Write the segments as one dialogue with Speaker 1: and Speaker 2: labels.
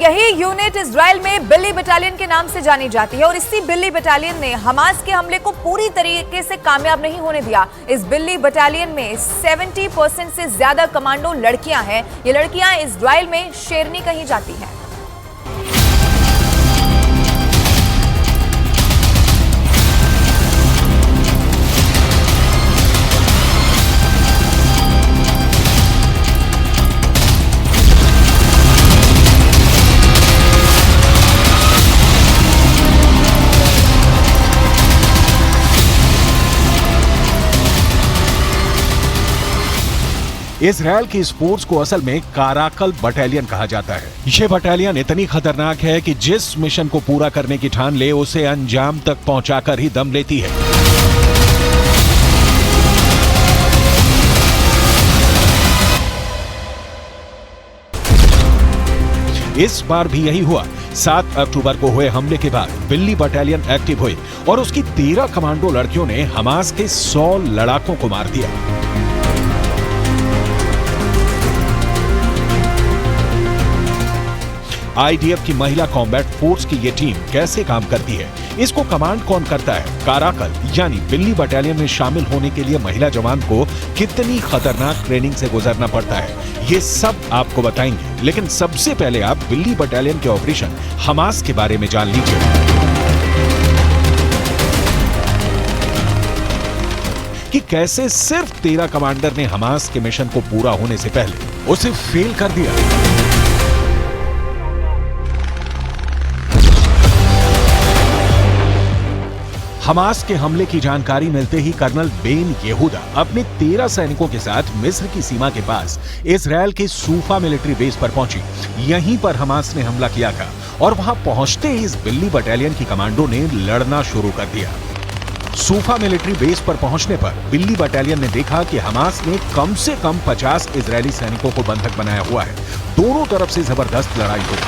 Speaker 1: यही unit Israel में बिल्ली बटालियन के नाम से जानी जाती है और इसी बिल्ली बटालियन ने हमास के हमले को पूरी तरीके से कामयाब नहीं होने दिया। इस बिल्ली बटालियन में 70% से ज्यादा कमांडो लड़कियां हैं। ये लड़कियां इजराइल में शेरनी कही जाती हैं।
Speaker 2: इजराइल की इस फोर्स को असल में काराकल बटालियन कहा जाता है। यह बटालियन इतनी खतरनाक है कि जिस मिशन को पूरा करने की ठान ले उसे अंजाम तक पहुंचाकर ही दम लेती है। इस बार भी यही हुआ। 7 अक्टूबर को हुए हमले के बाद बिल्ली बटालियन एक्टिव हुई और उसकी 13 कमांडो लड़कियों ने हमास के 100 लड़ाकों को मार दिया। आईडीएफ की महिला कॉम्बैट फोर्स की ये टीम कैसे काम करती है, इसको कमांड कौन करता है, काराकल यानी बिल्ली बटालियन में शामिल होने के लिए महिला जवान को कितनी खतरनाक ट्रेनिंग से गुजरना पड़ता है, ये सब आपको बताएंगे। लेकिन सबसे पहले आप बिल्ली बटालियन के ऑपरेशन हमास के बारे में जान लीजिए। कि कैसे सिर्फ 13 कमांडर ने हमास के मिशन को पूरा होने से पहले उसे फेल कर दिया। हमास के हमले की जानकारी मिलते ही कर्नल बेन येहूदा अपने 13 सैनिकों के साथ मिस्र की सीमा के पास इजराइल के सूफा मिलिट्री बेस पर पहुंची। यहीं पर हमास ने हमला किया था और वहां पहुंचते ही इस बिल्ली बटालियन की कमांडो ने लड़ना शुरू कर दिया। सूफा मिलिट्री बेस पर पहुंचने पर बिल्ली बटालियन ने देखा कि हमास ने कम से कम 50 इजरायली सैनिकों को बंधक बनाया हुआ है। दोनों तरफ से जबरदस्त लड़ाई हुई।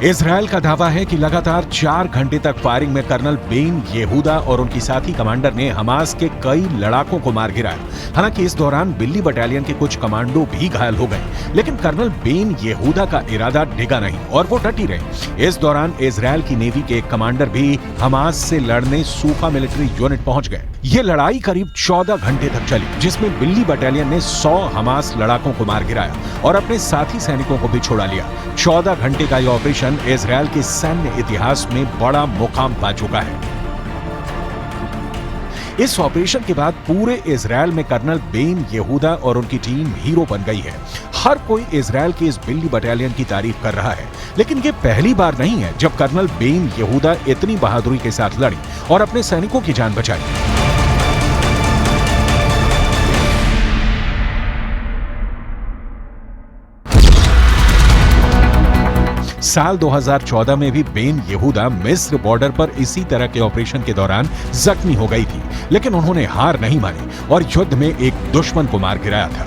Speaker 2: इजराइल का दावा है कि लगातार 4 घंटे तक फायरिंग में कर्नल बेन येहूदा और उनकी साथी कमांडर ने हमास के कई लड़ाकों को मार गिराया। हालांकि इस दौरान बिल्ली बटालियन के कुछ कमांडो भी घायल हो गए, लेकिन कर्नल बेन येहूदा का इरादा डिगा नहीं और वो डटी रहे। इस दौरान इजराइल की नेवी के एक कमांडर भी हमास से लड़ने सूफा मिलिट्री यूनिट पहुंच गए। ये लड़ाई करीब 14 घंटे तक चली, जिसमें बिल्ली बटालियन ने 100 हमास लड़ाकों को मार गिराया और अपने साथी सैनिकों को भी छोड़ा लिया। 14 घंटे का यह ऑपरेशन इजराइल के सैन्य इतिहास में बड़ा मुकाम पा चुका है। इस ऑपरेशन के बाद पूरे इजराइल में कर्नल बेन येहूदा और उनकी टीम हीरो बन गई है। हर कोई इजराइल की इस बिल्ली बटालियन की तारीफ कर रहा है, लेकिन ये पहली बार नहीं है जब कर्नल बेन येहूदा इतनी बहादुरी के साथ लड़ी और अपने सैनिकों की जान बचाई। साल 2014 में भी बेन येहूदा मिस्र बॉर्डर पर इसी तरह के ऑपरेशन के दौरान जख्मी हो गई थी, लेकिन उन्होंने हार नहीं मानी और युद्ध में एक दुश्मन को मार गिराया था।